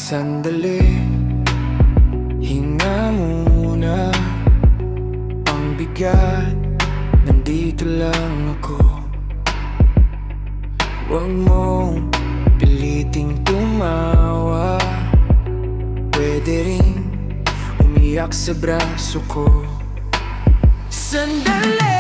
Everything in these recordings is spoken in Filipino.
Sandali, hinga muna. Ang bigat, nandito lang ako. Huwag mong piliting tumawa. Pwede rin umiyak sa braso ko. Sandali,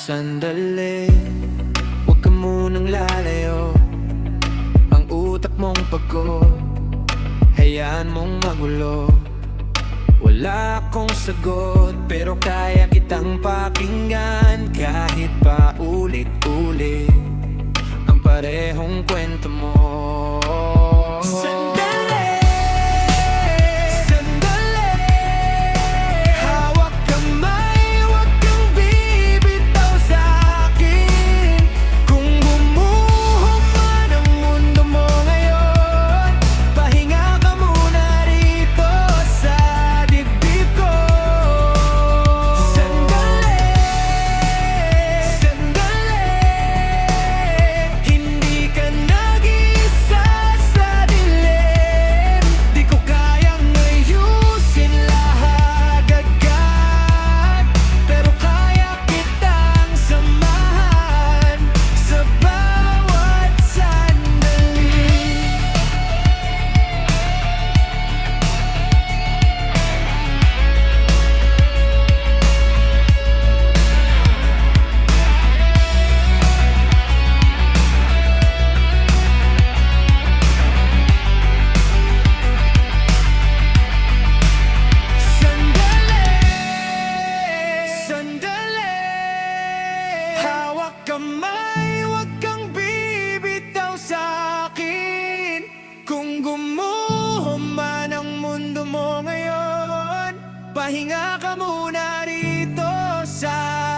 sandali, huwag ka munang lalayo. Ang utak mong pagod, hayaan mong magulo. Wala akong sagot, pero kaya kitang pakinggan. Kahit pa ulit-ulit ang parehong kwento mo. Kamay, huwag kang bibitaw sa'kin. Kung gumuho man ang mundo mo ngayon, pahinga ka muna rito sa